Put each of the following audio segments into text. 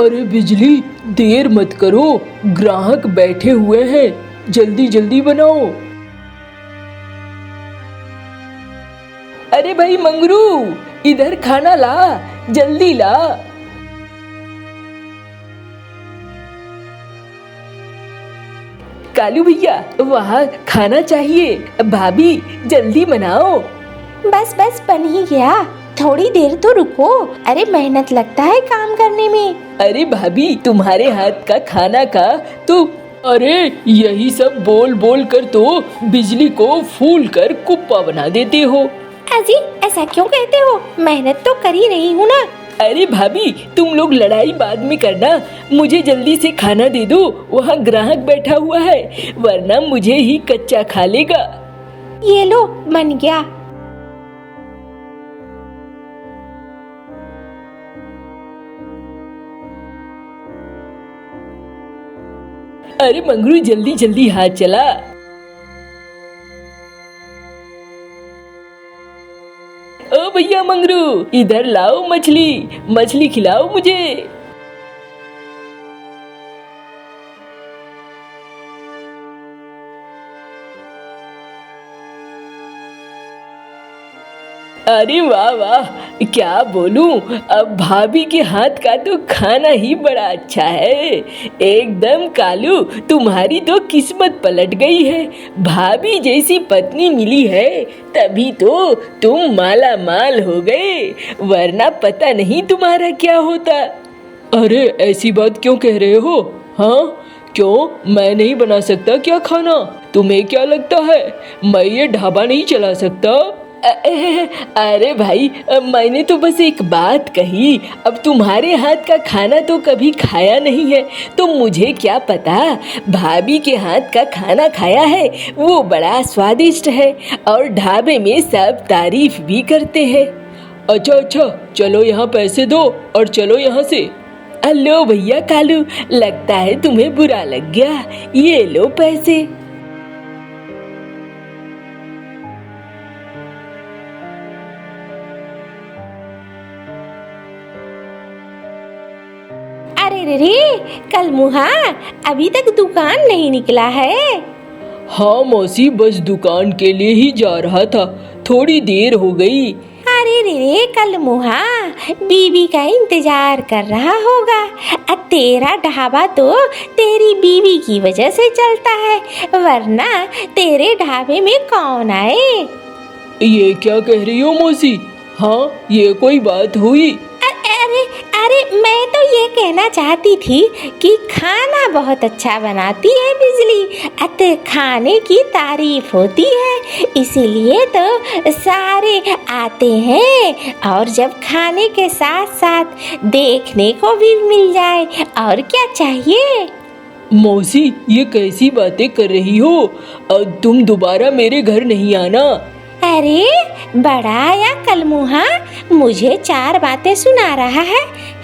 अरे बिजली, देर मत करो, ग्राहक बैठे हुए हैं, जल्दी जल्दी बनाओ। अरे भाई मंगरू, इधर खाना ला, जल्दी ला। कालू भैया, वहाँ खाना चाहिए, भाभी जल्दी बनाओ। बस बस बन ही गया, थोड़ी देर तो रुको। अरे मेहनत लगता है काम करने में। अरे भाभी, तुम्हारे हाथ का खाना का तो अरे यही सब बोल बोल कर तो बिजली को फूल कर कुप्पा बना देते हो। अजी ऐसा क्यों कहते हो, मेहनत तो कर ही रही हूँ ना। अरे भाभी, तुम लोग लड़ाई बाद में करना, मुझे जल्दी से खाना दे दो, वहाँ ग्राहक बैठा हुआ है, वरना मुझे ही कच्चा खा लेगा। ये लो, बन गया। अरे मंगरू, जल्दी जल्दी हाथ चला। ओ भैया मंगरू, इधर लाओ मछली, मछली खिलाओ मुझे। अरे वाह वाह, क्या बोलूं, अब भाभी के हाथ का तो खाना ही बड़ा अच्छा है। एकदम कालू, तुम्हारी तो किस्मत पलट गई है, भाभी जैसी पत्नी मिली है, तभी तो तुम माला माल हो गए, वरना पता नहीं तुम्हारा क्या होता। अरे ऐसी बात क्यों कह रहे हो? हाँ क्यों, मैं नहीं बना सकता क्या खाना? तुम्हें क्या लगता है मैं ये ढाबा नहीं चला सकता? अरे भाई, मैंने तो बस एक बात कही, अब तुम्हारे हाथ का खाना तो कभी खाया नहीं है, तो मुझे क्या पता, भाभी के हाथ का खाना खाया है, वो बड़ा स्वादिष्ट है और ढाबे में सब तारीफ भी करते हैं। अच्छा अच्छा, चलो यहाँ पैसे दो और चलो यहाँ से। लो भैया कालू, लगता है तुम्हें बुरा लग गया, ये लो पैसे। अरे रे, कल मुहा अभी तक दुकान नहीं निकला है। हाँ मौसी, बस दुकान के लिए ही जा रहा था, थोड़ी देर हो गई। अरे रे, कल मुहा बीवी का इंतजार कर रहा होगा। तेरा ढाबा तो तेरी बीवी की वजह से चलता है, वरना तेरे ढाबे में कौन आए। ये क्या कह रही हो मौसी? हाँ, ये कोई बात हुई? अरे अरे, मैं तो ये कहना चाहती थी कि खाना बहुत अच्छा बनाती है बिजली, खाने की तारीफ होती है, इसीलिए तो सारे आते हैं, और जब खाने के साथ साथ देखने को भी मिल जाए, और क्या चाहिए। मौसी, ये कैसी बातें कर रही हो? तुम दोबारा मेरे घर नहीं आना। अरे बड़ा आया कलमुहा, मुझे चार बातें सुना रहा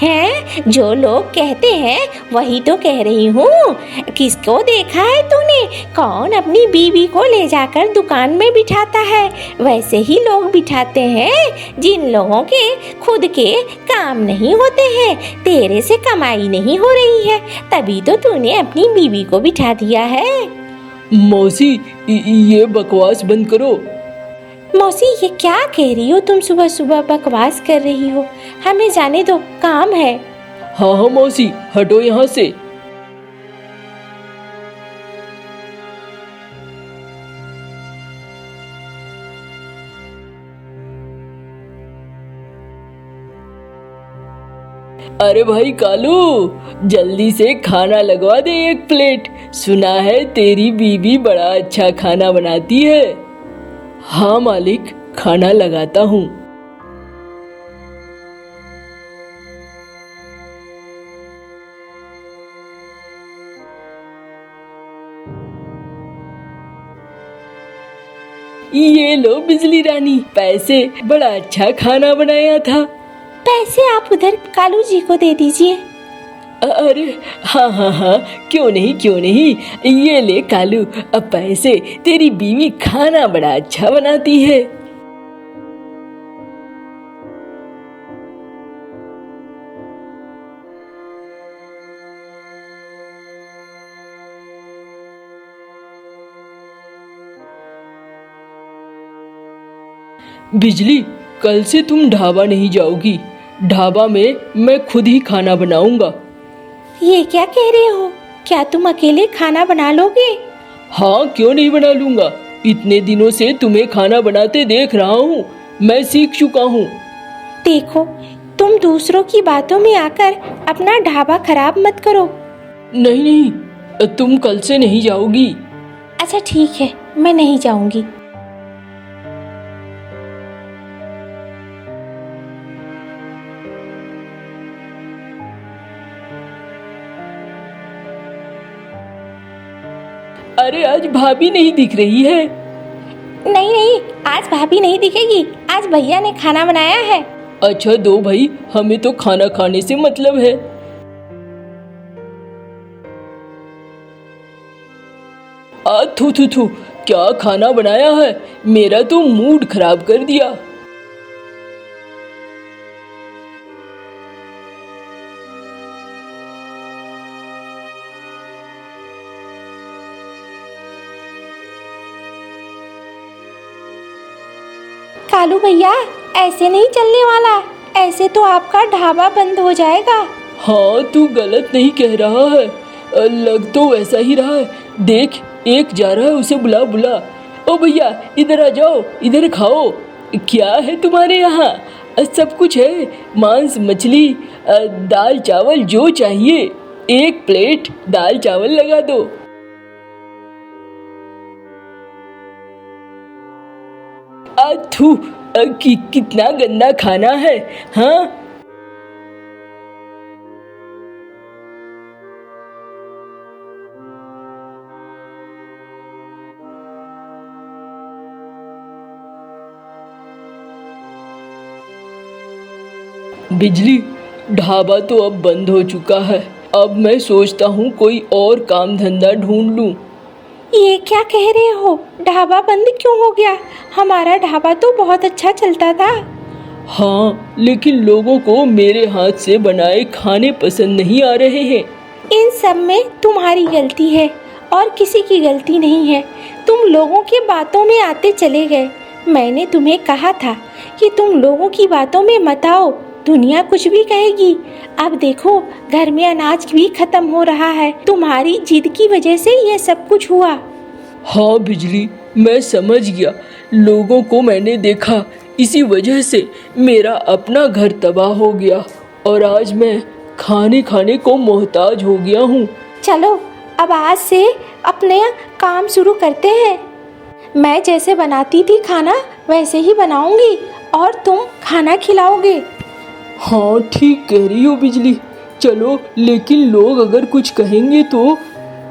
है, जो लोग कहते हैं वही तो कह रही हूँ। किसको देखा है तूने, कौन अपनी बीवी को ले जाकर दुकान में बिठाता है? वैसे ही लोग बिठाते हैं जिन लोगों के खुद के काम नहीं होते हैं, तेरे से कमाई नहीं हो रही है, तभी तो तूने अपनी बीवी को बिठा दिया है। मौसी, ये बकवास बंद करो। मौसी, ये क्या कह रही हो तुम, सुबह सुबह बकवास कर रही हो, हमें जाने दो, काम है। हाँ हाँ मौसी, हटो यहाँ से। अरे भाई कालू, जल्दी से खाना लगवा दे एक प्लेट, सुना है तेरी बीवी बड़ा अच्छा खाना बनाती है। हाँ मालिक, खाना लगाता हूँ। ये लो बिजली रानी, पैसे, बड़ा अच्छा खाना बनाया था। पैसे आप उधर कालू जी को दे दीजिए। अरे हाँ हाँ हाँ, क्यों नहीं क्यों नहीं, ये ले कालू, अब पैसे, तेरी बीवी खाना बड़ा अच्छा बनाती है। बिजली, कल से तुम ढाबा नहीं जाओगी। ढाबा में मैं खुद ही खाना बनाऊंगा। ये क्या कह रहे हो? क्या तुम अकेले खाना बना लोगे? हाँ, क्यों नहीं बना लूंगा। इतने दिनों से तुम्हें खाना बनाते देख रहा हूँ, मैं सीख चुका हूँ। देखो, तुम दूसरों की बातों में आकर अपना ढाबा खराब मत करो। नहीं नहीं, तुम कल से नहीं जाओगी। अच्छा ठीक है, मैं नहीं जाऊंगी। अरे आज भाभी नहीं दिख रही है। नहीं नहीं, आज भाभी नहीं दिखेगी, आज भैया ने खाना बनाया है। अच्छा दो भाई, हमें तो खाना खाने से मतलब है। थू थू थू, क्या खाना बनाया है, मेरा तो मूड खराब कर दिया। कालू भैया, ऐसे नहीं चलने वाला, ऐसे तो आपका ढाबा बंद हो जाएगा। हाँ, तू गलत नहीं कह रहा है, लग तो वैसा ही रहा है। देख, एक जा रहा है, उसे बुला बुला। ओ भैया, इधर आ जाओ, इधर खाओ। क्या है तुम्हारे यहाँ? सब कुछ है, मांस मछली दाल चावल, जो चाहिए। एक प्लेट दाल चावल लगा दो। थू, कितना गंदा खाना है। हाँ, बिजली, ढाबा तो अब बंद हो चुका है। अब मैं सोचता हूँ कोई और काम धंधा ढूंढ लूँ। ये क्या कह रहे हो? ढाबा बंद क्यों हो गया? हमारा ढाबा तो बहुत अच्छा चलता था। हाँ, लेकिन लोगों को मेरे हाथ से बनाए खाने पसंद नहीं आ रहे हैं। इन सब में तुम्हारी गलती है और किसी की गलती नहीं है। तुम लोगों की बातों में आते चले गए। मैंने तुम्हें कहा था कि तुम लोगों की बातों में मत आओ, दुनिया कुछ भी कहेगी। अब देखो, घर में अनाज भी खत्म हो रहा है। तुम्हारी जिद की वजह से ये सब कुछ हुआ। हाँ बिजली, मैं समझ गया। लोगों को मैंने देखा, इसी वजह से मेरा अपना घर तबाह हो गया और आज मैं खाने खाने को मोहताज हो गया हूँ। चलो, अब आज से अपने काम शुरू करते हैं। मैं जैसे बनाती थी खाना वैसे ही बनाऊंगी और तुम खाना खिलाओगे। हाँ, ठीक कह रही हो बिजली। चलो, लेकिन लोग अगर कुछ कहेंगे तो?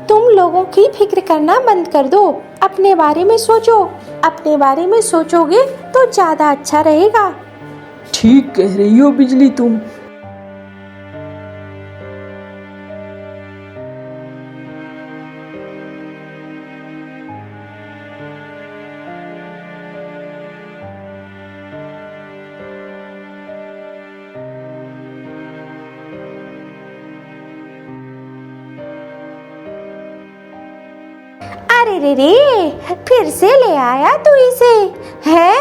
तुम लोगों की फिक्र करना बंद कर दो, अपने बारे में सोचो। अपने बारे में सोचोगे तो ज़्यादा अच्छा रहेगा। ठीक कह रही हो बिजली तुम। अरे रे रे, फिर से ले आया तू इसे, है?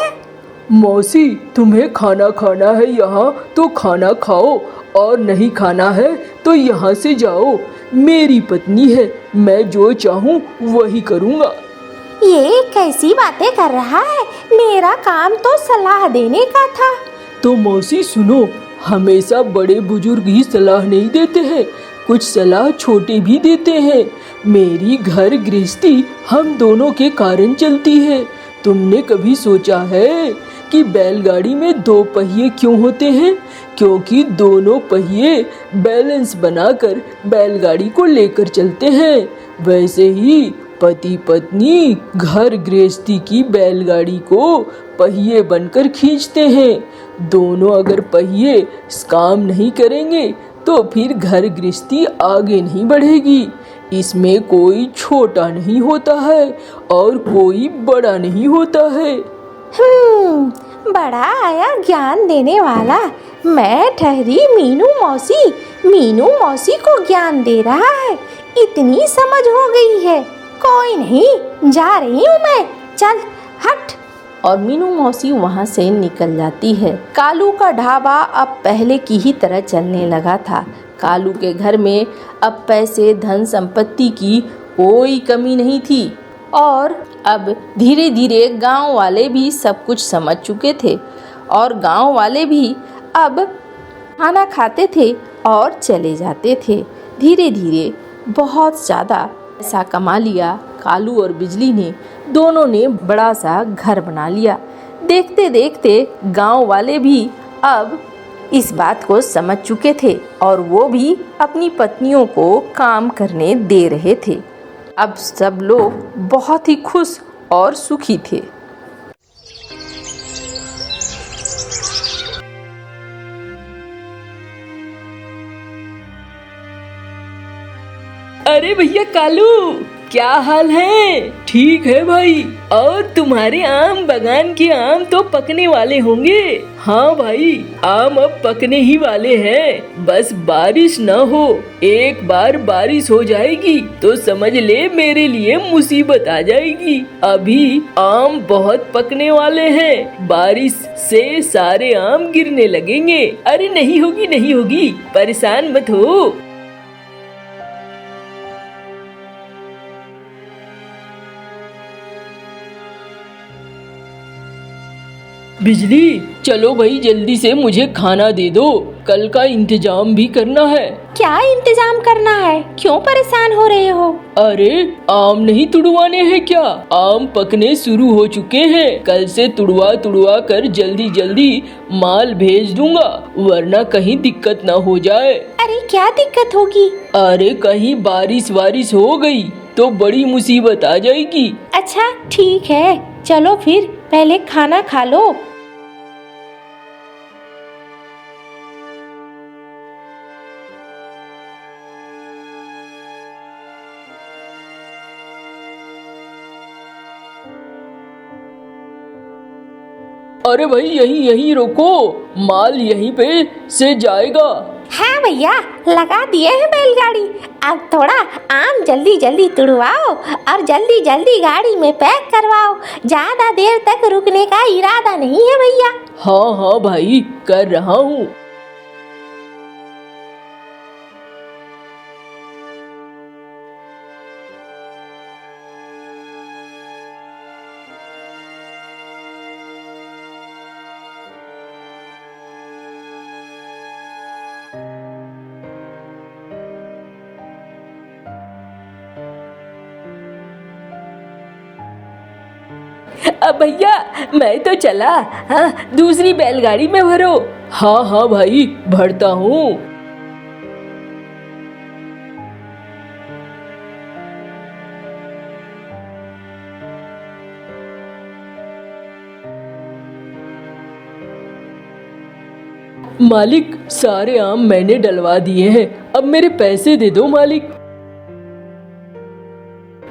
मौसी, तुम्हें खाना खाना है यहाँ तो खाना खाओ, और नहीं खाना है तो यहाँ से जाओ। मेरी पत्नी है, मैं जो चाहूँ वही करूँगा। ये कैसी बातें कर रहा है? मेरा काम तो सलाह देने का था। तो मौसी सुनो, हमेशा बड़े बुजुर्ग ही सलाह नहीं देते हैं, कुछ सलाह छोटे भी देते हैं। मेरी घर गृहस्थी हम दोनों के कारण चलती है। तुमने कभी सोचा है कि बैलगाड़ी में दो पहिए क्यों होते हैं? क्योंकि दोनों पहिए बैलेंस बनाकर बैलगाड़ी को लेकर चलते हैं। वैसे ही पति पत्नी घर गृहस्थी की बैलगाड़ी को पहिए बनकर खींचते हैं। दोनों अगर पहिए काम नहीं करेंगे तो फिर घर गृहस्थी आगे नहीं बढ़ेगी। इसमें कोई छोटा नहीं होता है और कोई बड़ा नहीं होता है। बड़ा आया ज्ञान देने वाला। मैं ठहरी मीनू मौसी, मीनू मौसी को ज्ञान दे रहा है। इतनी समझ हो गई है। कोई नहीं, जा रही हूँ मैं। चल हट। और मीनू मौसी वहाँ से निकल जाती है। कालू का ढाबा अब पहले की ही तरह चलने लगा था। कालू के घर में अब पैसे धन संपत्ति की कोई कमी नहीं थी और अब धीरे धीरे गांव वाले भी सब कुछ समझ चुके थे और गांव वाले भी अब खाना खाते थे और चले जाते थे। धीरे धीरे बहुत ज़्यादा पैसा कमा लिया कालू और बिजली ने। दोनों ने बड़ा सा घर बना लिया। देखते देखते गांव वाले भी अब इस बात को समझ चुके थे और वो भी अपनी पत्नियों को काम करने दे रहे थे। अब सब लोग बहुत ही खुश और सुखी थे। अरे भैया कालू, क्या हाल है? ठीक है भाई। और तुम्हारे आम बागान के आम तो पकने वाले होंगे। हाँ भाई, आम अब पकने ही वाले हैं। बस बारिश न हो। एक बार बारिश हो जाएगी तो समझ ले मेरे लिए मुसीबत आ जाएगी। अभी आम बहुत पकने वाले हैं। बारिश से सारे आम गिरने लगेंगे। अरे नहीं होगी नहीं होगी, परेशान मत हो। बिजली, चलो भाई जल्दी से मुझे खाना दे दो। कल का इंतजाम भी करना है। क्या इंतजाम करना है? क्यों परेशान हो रहे हो? अरे आम नहीं तुड़वाने हैं क्या? आम पकने शुरू हो चुके हैं। कल से तुड़वा तुड़वा कर जल्दी जल्दी माल भेज दूंगा, वरना कहीं दिक्कत ना हो जाए। अरे क्या दिक्कत होगी? अरे कहीं बारिश वारिश हो गई तो बड़ी मुसीबत आ जाएगी। अच्छा ठीक है, चलो फिर पहले खाना खा लो। अरे भाई यहीं यहीं रोको, माल यहीं पे से जाएगा। हाँ भैया, लगा दिए हैं बैलगाड़ी। अब थोड़ा आम जल्दी जल्दी तुड़वाओ और जल्दी जल्दी गाड़ी में पैक करवाओ। ज्यादा देर तक रुकने का इरादा नहीं है भैया। हाँ हाँ भाई, कर रहा हूँ। अब भैया मैं तो चला। हाँ, दूसरी बैलगाड़ी में भरो। हाँ हाँ भाई, भरता हूँ। मालिक, सारे आम मैंने डलवा दिए हैं। अब मेरे पैसे दे दो मालिक।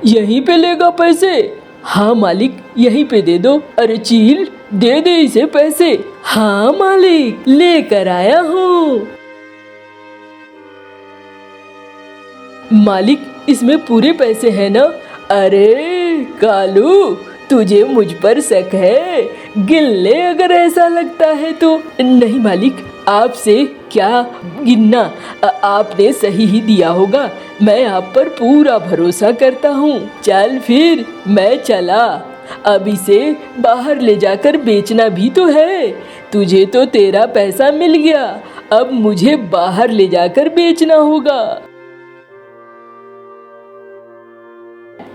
यहीं पे लेगा पैसे? हाँ मालिक, यहीं पे दे दो। अरे चील, दे दे इसे पैसे। हाँ मालिक, लेकर आया हूँ। मालिक, इसमें पूरे पैसे हैं ना? अरे कालू, तुझे मुझ पर शक है? गिन ले अगर ऐसा लगता है तो। नहीं मालिक, आपसे क्या गिनना, आपने सही ही दिया होगा। मैं आप पर पूरा भरोसा करता हूँ। चल फिर मैं चला। अब इसे बाहर ले जाकर बेचना भी तो है। तुझे तो तेरा पैसा मिल गया, अब मुझे बाहर ले जाकर बेचना होगा।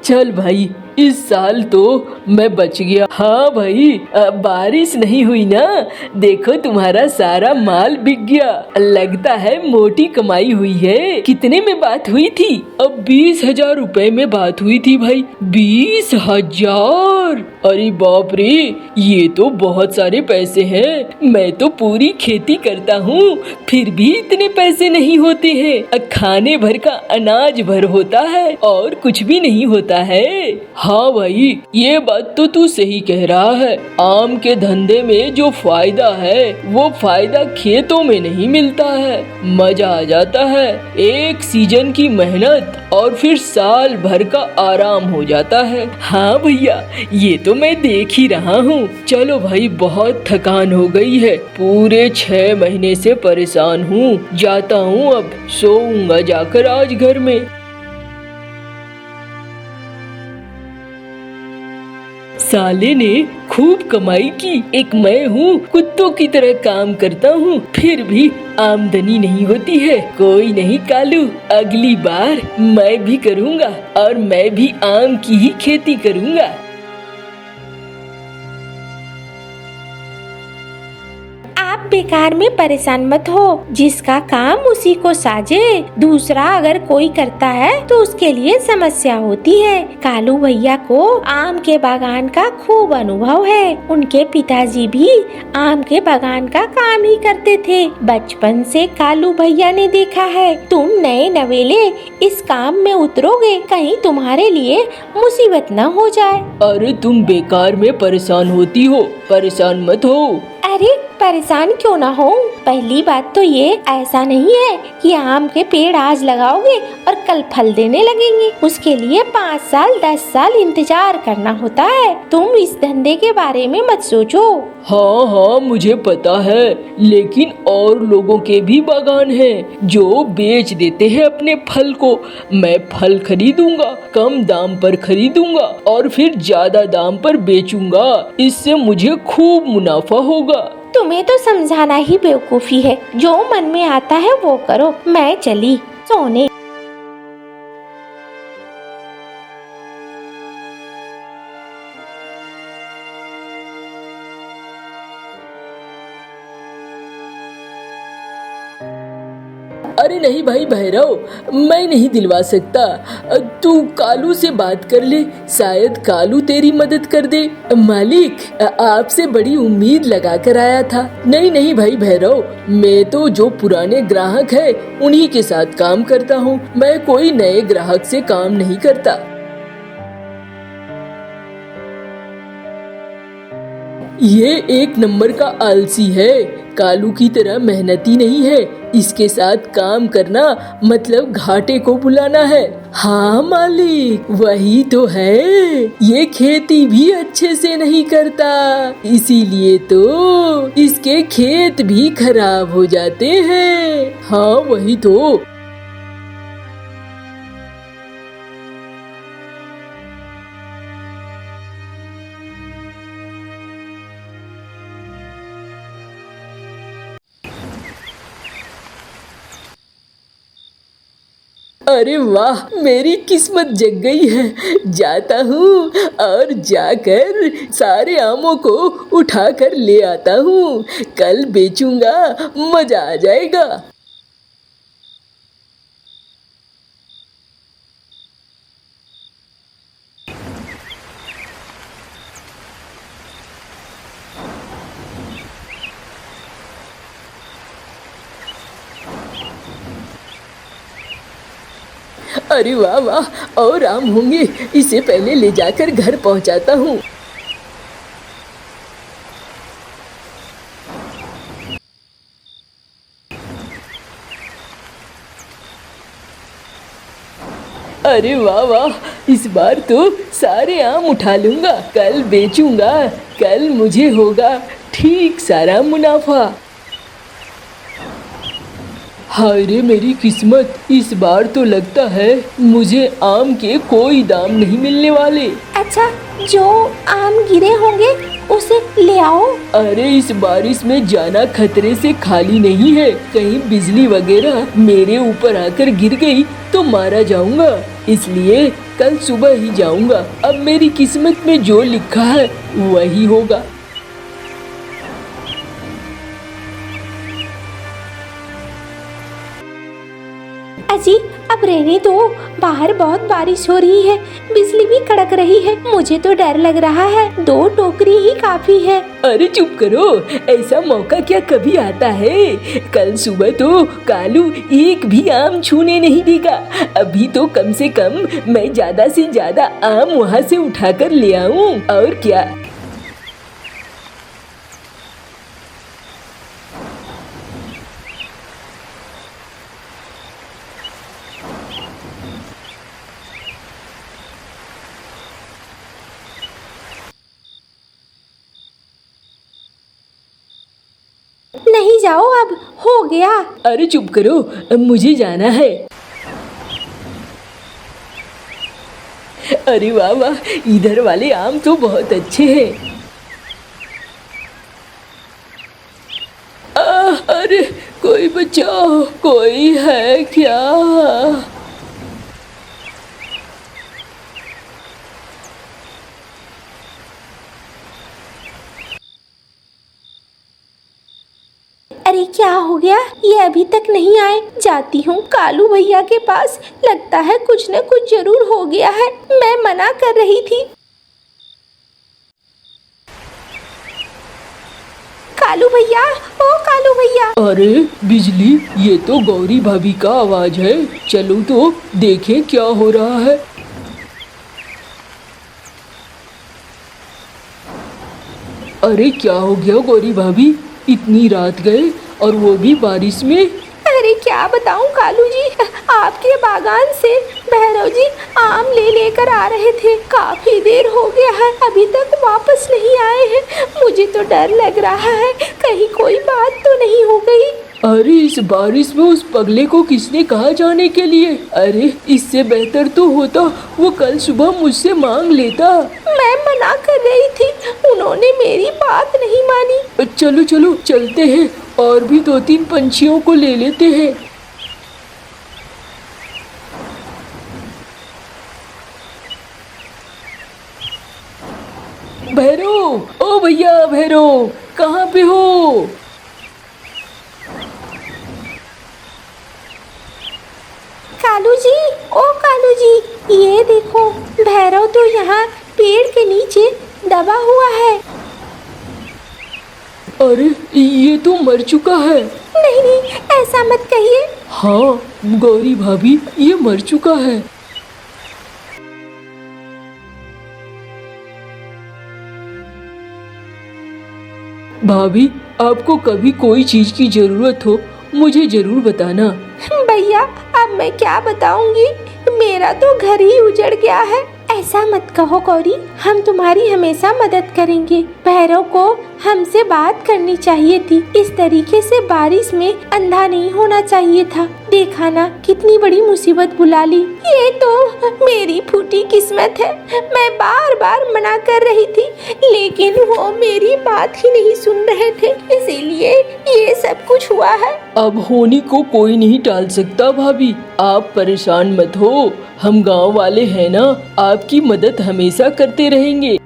चल भाई, इस साल तो मैं बच गया। हाँ भाई, बारिश नहीं हुई ना, देखो तुम्हारा सारा माल बिक गया। लगता है मोटी कमाई हुई है। कितने में बात हुई थी? अब 20,000 रुपए में बात हुई थी भाई। 20,000! अरे बाप रे, ये तो बहुत सारे पैसे हैं। मैं तो पूरी खेती करता हूँ, फिर भी इतने पैसे नहीं होते हैं। खाने भर का अनाज भर होता है और कुछ भी नहीं होता है। हाँ भाई, ये बात तो तू सही कह रहा है। आम के धंधे में जो फायदा है वो फायदा खेतों में नहीं मिलता है। मजा आ जाता है, एक सीजन की मेहनत और फिर साल भर का आराम हो जाता है। हाँ भैया, ये तो मैं देख ही रहा हूँ। चलो भाई, बहुत थकान हो गई है, पूरे 6 महीने से परेशान हूँ। जाता हूँ, अब सोऊंगा जाकर आज घर में। साले ने खूब कमाई की, एक मैं हूँ कुत्तों की तरह काम करता हूँ, फिर भी आमदनी नहीं होती है। कोई नहीं कालू, अगली बार मैं भी करूँगा और मैं भी आम की ही खेती करूँगा। आप बेकार में परेशान मत हो, जिसका काम उसी को साजे। दूसरा अगर कोई करता है तो उसके लिए समस्या होती है। कालू भैया को आम के बागान का खूब अनुभव है। उनके पिताजी भी आम के बागान का काम ही करते थे। बचपन से कालू भैया ने देखा है। तुम नए नवेले इस काम में उतरोगे, कहीं तुम्हारे लिए मुसीबत न हो जाए। अरे तुम बेकार में परेशान होती हो, परेशान मत हो। अरे परेशान क्यों ना हो। पहली बात तो ये ऐसा नहीं है कि आम के पेड़ आज लगाओगे और कल फल देने लगेंगे। उसके लिए 5 साल 10 साल इंतजार करना होता है। तुम इस धंधे के बारे में मत सोचो। हाँ हाँ, मुझे पता है, लेकिन और लोगों के भी बागान हैं जो बेच देते हैं अपने फल को। मैं फल खरीदूंगा, कम दाम पर खरीदूंगा और फिर ज्यादा दाम पर बेचूंगा। इससे मुझे खूब मुनाफा होगा। तुम्हें तो समझाना ही बेवकूफी है। जो मन में आता है वो करो। मैं चली सोने। अरे नहीं भाई भैरव, मैं नहीं दिलवा सकता। तू कालू से बात कर ले, शायद कालू तेरी मदद कर दे। मालिक, आपसे बड़ी उम्मीद लगा कर आया था। नहीं नहीं भाई भैरव, मैं तो जो पुराने ग्राहक है उन्हीं के साथ काम करता हूँ। मैं कोई नए ग्राहक से काम नहीं करता। ये एक नंबर का आलसी है, कालू की तरह मेहनती नहीं है। इसके साथ काम करना मतलब घाटे को बुलाना है। हाँ मालिक, वही तो है। ये खेती भी अच्छे से नहीं करता, इसीलिए तो इसके खेत भी खराब हो जाते हैं। हाँ वही तो। अरे वाह, मेरी किस्मत जग गई है। जाता हूँ और जाकर सारे आमों को उठा कर ले आता हूँ। कल बेचूंगा, मजा आ जाएगा। अरे वाह वाह, और आम होंगे। इसे पहले ले जाकर घर पहुंचाता हूँ। अरे वाह वाह, इस बार तो सारे आम उठा लूंगा। कल बेचूंगा, कल मुझे होगा ठीक सारा मुनाफा। हाय रे मेरी किस्मत, इस बार तो लगता है मुझे आम के कोई दाम नहीं मिलने वाले। अच्छा, जो आम गिरे होंगे उसे ले आओ। अरे इस बारिश में जाना खतरे से खाली नहीं है। कहीं बिजली वगैरह मेरे ऊपर आकर गिर गई तो मारा जाऊंगा, इसलिए कल सुबह ही जाऊंगा। अब मेरी किस्मत में जो लिखा है वही होगा। अजी, अब रहने दो, बाहर बहुत बारिश हो रही है, बिजली भी कड़क रही है, मुझे तो डर लग रहा है। 2 टोकरी ही काफी है। अरे चुप करो, ऐसा मौका क्या कभी आता है? कल सुबह तो कालू एक भी आम छूने नहीं देगा। अभी तो कम से कम मैं ज्यादा से ज्यादा आम वहाँ से उठाकर ले आऊं, और क्या। नहीं जाओ, अब हो गया। अरे चुप करो, मुझे जाना है। अरे वाह वाह, इधर वाले आम तो बहुत अच्छे हैं। अरे कोई बचाओ, कोई है क्या? अरे क्या हो गया, ये अभी तक नहीं आए। जाती हूँ कालू भैया के पास, लगता है कुछ न कुछ जरूर हो गया है, मैं मना कर रही थी। कालू भैया, ओ कालू भैया। अरे बिजली, ये तो गौरी भाभी का आवाज है। चलो तो देखें क्या हो रहा है। अरे क्या हो गया गौरी भाभी, इतनी रात गए और वो भी बारिश में? अरे क्या बताऊं कालू जी, आपके बागान से भैरव जी आम ले लेकर आ रहे थे। काफी देर हो गया है, अभी तक वापस नहीं आए हैं। मुझे तो डर लग रहा है, कहीं कोई बात तो नहीं हो गई। अरे इस बारिश में उस पगले को किसने कहा जाने के लिए? अरे इससे बेहतर तो होता वो कल सुबह मुझसे मांग लेता। मैं मना कर रही थी, उन्होंने मेरी बात नहीं मानी। चलो चलो चलते हैं, और भी 2-3 पंछियों को ले लेते हैं। भैरव, ओ भैया भैरव, कहाँ पे हो? कालू जी, ओ कालू जी, ये देखो भैरव तो यहाँ पेड़ के नीचे दबा हुआ है। अरे ये तो मर चुका है। नहीं नहीं, ऐसा मत कहिए। हाँ गौरी भाभी, ये मर चुका है। भाभी, आपको कभी कोई चीज की जरूरत हो मुझे जरूर बताना। भैया अब मैं क्या बताऊंगी, मेरा तो घर ही उजड़ गया है। ऐसा मत कहो गौरी, हम तुम्हारी हमेशा मदद करेंगे। भैरव को हमसे बात करनी चाहिए थी, इस तरीके से बारिश में अंधा नहीं होना चाहिए था। देखा ना कितनी बड़ी मुसीबत बुला ली। ये तो मेरी फूटी किस्मत है, मैं बार बार मना कर रही थी, लेकिन वो मेरी बात ही नहीं सुन रहे थे, इसीलिए ये सब कुछ हुआ है। अब होने को कोई नहीं टाल सकता भाभी, आप परेशान मत हो, हम गांव वाले हैं ना, आपकी मदद हमेशा करते रहेंगे।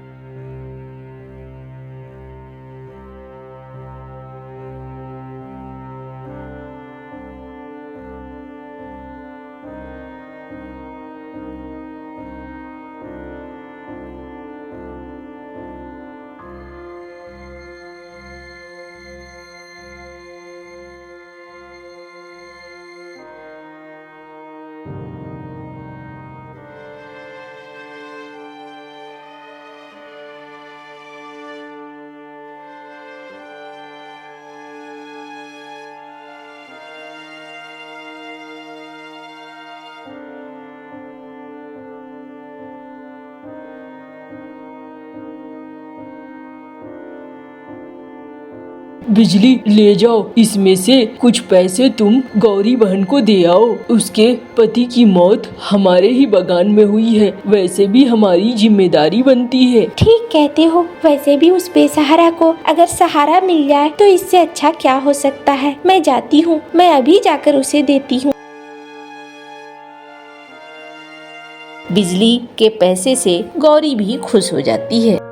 बिजली, ले जाओ, इसमें से कुछ पैसे तुम गौरी बहन को दे आओ। उसके पति की मौत हमारे ही बागान में हुई है, वैसे भी हमारी जिम्मेदारी बनती है। ठीक कहते हो, वैसे भी उस बेसहारा को अगर सहारा मिल जाए तो इससे अच्छा क्या हो सकता है। मैं जाती हूँ, मैं अभी जाकर उसे देती हूँ। बिजली के पैसे से गौरी भी खुश हो जाती है।